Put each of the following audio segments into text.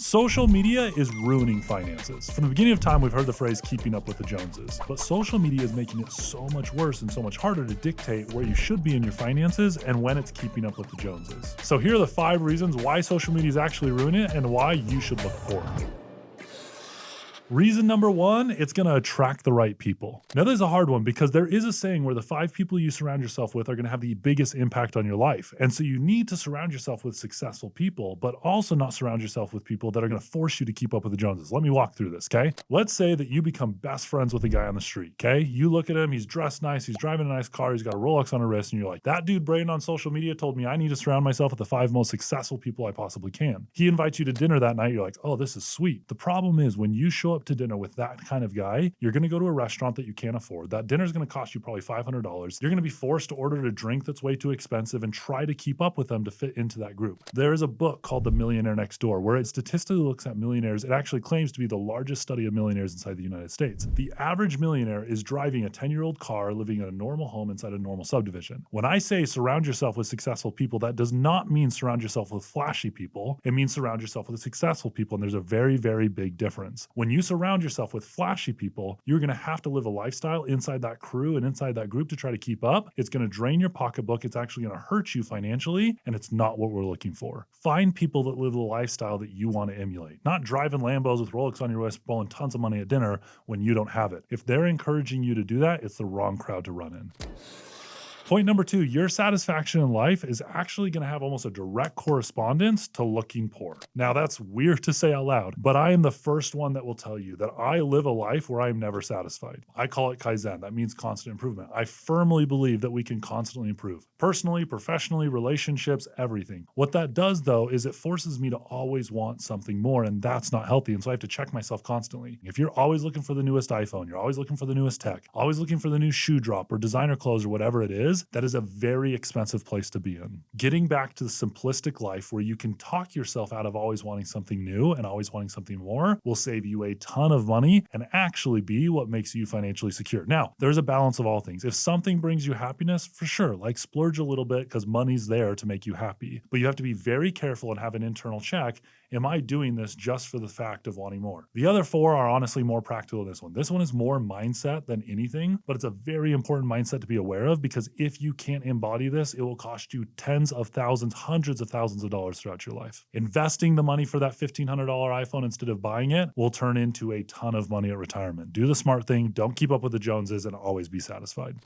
Social media is ruining finances. From the beginning of time, we've heard the phrase keeping up with the Joneses, but social media is making it so much worse and so much harder to dictate where you should be in your finances and when it's keeping up with the Joneses. So here are the 5 reasons why social media is actually ruining it and why you should look poor. Reason number 1, it's going to attract the right people. Now, this is a hard one because there is a saying where the 5 people you surround yourself with are going to have the biggest impact on your life. And so you need to surround yourself with successful people, but also not surround yourself with people that are going to force you to keep up with the Joneses. Let me walk through this, okay? Let's say that you become best friends with a guy on the street, okay? You look at him, he's dressed nice, he's driving a nice car, he's got a Rolex on his wrist, and you're like, that dude Braiden on social media told me I need to surround myself with the 5 most successful people I possibly can. He invites you to dinner that night, you're like, oh, this is sweet. The problem is when you show up to dinner with that kind of guy, you're going to go to a restaurant that you can't afford. That dinner is going to cost you probably $500. You're going to be forced to order a drink that's way too expensive and try to keep up with them to fit into that group. There is a book called The Millionaire Next Door where it statistically looks at millionaires. It actually claims to be the largest study of millionaires inside the United States. The average millionaire is driving a 10-year-old car, living in a normal home inside a normal subdivision. When I say surround yourself with successful people, that does not mean surround yourself with flashy people. It means surround yourself with successful people, and there's a very, very big difference. When you surround yourself with flashy people, you're going to have to live a lifestyle inside that crew and inside that group to try to keep up. It's going to drain your pocketbook. It's actually going to hurt you financially, and it's not what we're looking for. Find people that live the lifestyle that you want to emulate, not driving Lambos with Rolex on your wrist, blowing tons of money at dinner when you don't have it. If they're encouraging you to do that, it's the wrong crowd to run in. Point number 2, your satisfaction in life is actually going to have almost a direct correspondence to looking poor. Now, that's weird to say out loud, but I am the first one that will tell you that I live a life where I am never satisfied. I call it Kaizen. That means constant improvement. I firmly believe that we can constantly improve. Personally, professionally, relationships, everything. What that does, though, is it forces me to always want something more, and that's not healthy, and so I have to check myself constantly. If you're always looking for the newest iPhone, you're always looking for the newest tech, always looking for the new shoe drop or designer clothes or whatever it is, that is a very expensive place to be in. Getting back to the simplistic life where you can talk yourself out of always wanting something new and always wanting something more will save you a ton of money and actually be what makes you financially secure. Now, there's a balance of all things. If something brings you happiness, for sure, like splurge a little bit because money's there to make you happy. But you have to be very careful and have an internal check. Am I doing this just for the fact of wanting more? The other 4 are honestly more practical than this one. This one is more mindset than anything, but it's a very important mindset to be aware of because if you can't embody this, it will cost you tens of thousands, hundreds of thousands of dollars throughout your life. Investing the money for that $1,500 iPhone instead of buying it will turn into a ton of money at retirement. Do the smart thing, don't keep up with the Joneses, and always be satisfied.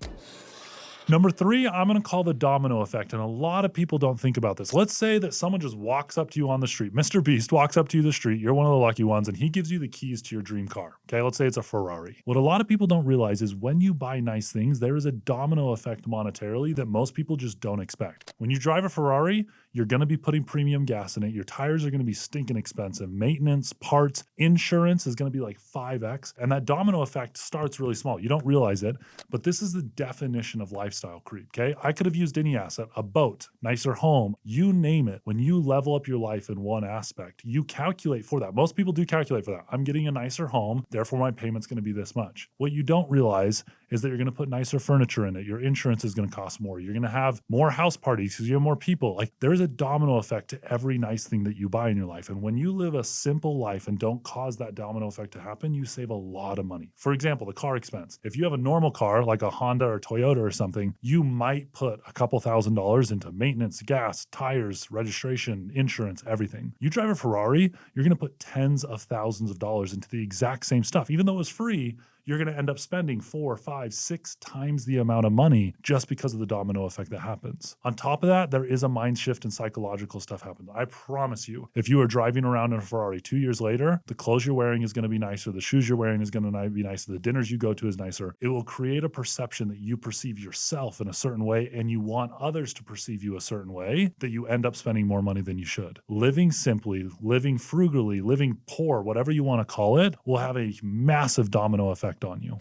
Number 3, I'm going to call the domino effect, and a lot of people don't think about this. Let's say that someone just walks up to you on the street. Mr. Beast walks up to you the street. You're one of the lucky ones, and he gives you the keys to your dream car. Okay, let's say it's a Ferrari. What a lot of people don't realize is when you buy nice things, there is a domino effect monetarily that most people just don't expect. When you drive a Ferrari, you're going to be putting premium gas in it. Your tires are going to be stinking expensive. Maintenance, parts, insurance is going to be like 5x. And that domino effect starts really small. You don't realize it, but this is the definition of lifestyle creep, okay? I could have used any asset, a boat, nicer home, you name it. When you level up your life in one aspect, you calculate for that. Most people do calculate for that. I'm getting a nicer home, therefore my payment's going to be this much. What you don't realize is that you're going to put nicer furniture in it. Your insurance is going to cost more. You're going to have more house parties because you have more people. Like there's a domino effect to every nice thing that you buy in your life. And when you live a simple life and don't cause that domino effect to happen, you save a lot of money. For example, the car expense. If you have a normal car like a Honda or Toyota or something, you might put a couple $1,000s into maintenance, gas, tires, registration, insurance, everything. You drive a Ferrari, you're going to put tens of thousands of dollars into the exact same stuff. Even though it was free, you're going to end up spending 4, 5, 6 times the amount of money just because of the domino effect that happens. On top of that, there is a mind shift and psychological stuff happens. I promise you, if you are driving around in a Ferrari 2 years later, the clothes you're wearing is going to be nicer, the shoes you're wearing is going to be nicer, the dinners you go to is nicer. It will create a perception that you perceive yourself in a certain way and you want others to perceive you a certain way that you end up spending more money than you should. Living simply, living frugally, living poor, whatever you want to call it, will have a massive domino effect on you.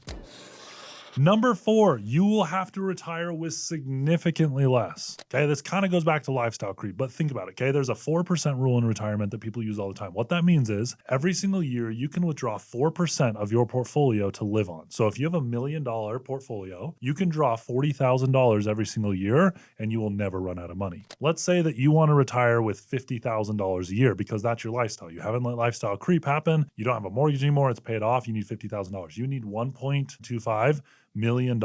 Number 4, you will have to retire with significantly less. Okay, this kind of goes back to lifestyle creep, but think about it. Okay, there's a 4% rule in retirement that people use all the time. What that means is every single year you can withdraw 4% of your portfolio to live on. So if you have $1 million portfolio, you can draw $40,000 every single year and you will never run out of money. Let's say that you want to retire with $50,000 a year because that's your lifestyle. You haven't let lifestyle creep happen. You don't have a mortgage anymore. It's paid off. You need $50,000. You need $1.25 million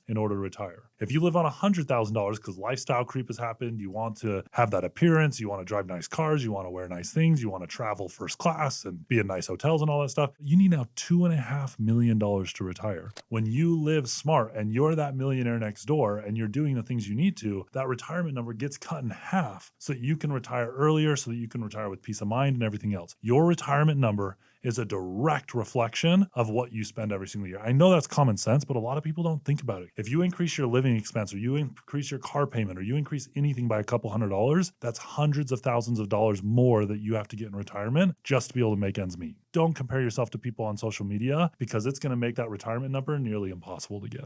in order to retire. If you live on $100,000 because lifestyle creep has happened, you want to have that appearance, you want to drive nice cars, you want to wear nice things, you want to travel first class and be in nice hotels and all that stuff, you need now $2.5 million to retire. When you live smart and you're that millionaire next door and you're doing the things you need to, that retirement number gets cut in half so that you can retire earlier, so that you can retire with peace of mind and everything else. Your retirement number is a direct reflection of what you spend every single year. I know that's common sense, but a lot of people don't think about it. If you increase your living expense or you increase your car payment or you increase anything by a couple $100, that's hundreds of thousands of dollars more that you have to get in retirement just to be able to make ends meet. Don't compare yourself to people on social media because it's going to make that retirement number nearly impossible to get.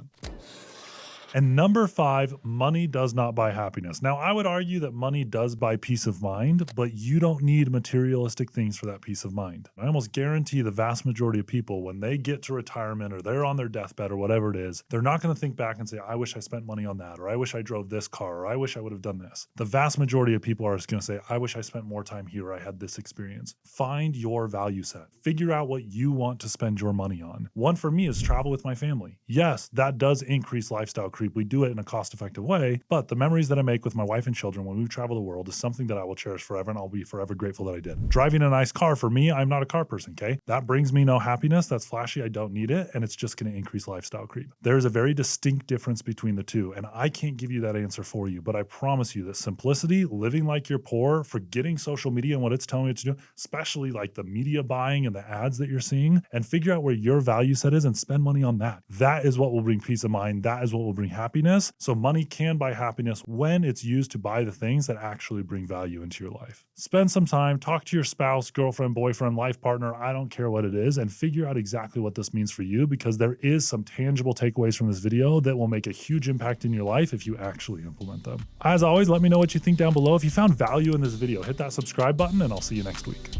And number 5, money does not buy happiness. Now, I would argue that money does buy peace of mind, but you don't need materialistic things for that peace of mind. I almost guarantee the vast majority of people, when they get to retirement or they're on their deathbed or whatever it is, they're not going to think back and say, I wish I spent money on that, or I wish I drove this car, or I wish I would have done this. The vast majority of people are just going to say, I wish I spent more time here, or I had this experience. Find your value set. Figure out what you want to spend your money on. One for me is travel with my family. Yes, that does increase lifestyle creep. We do it in a cost-effective way, but the memories that I make with my wife and children when we travel the world is something that I will cherish forever, and I'll be forever grateful that I did. Driving a nice car, for me, I'm not a car person, okay? That brings me no happiness. That's flashy. I don't need it, and it's just going to increase lifestyle creep. There's a very distinct difference between the two, and I can't give you that answer for you, but I promise you that simplicity, living like you're poor, forgetting social media and what it's telling you to do, especially like the media buying and the ads that you're seeing, and figure out where your value set is and spend money on that. That is what will bring peace of mind. That is what will bring happiness. So money can buy happiness when it's used to buy the things that actually bring value into your life. Spend some time, talk to your spouse, girlfriend, boyfriend, life partner, I don't care what it is, and figure out exactly what this means for you, because there is some tangible takeaways from this video that will make a huge impact in your life if you actually implement them. As always, let me know what you think down below. If you found value in this video, hit that subscribe button and I'll see you next week.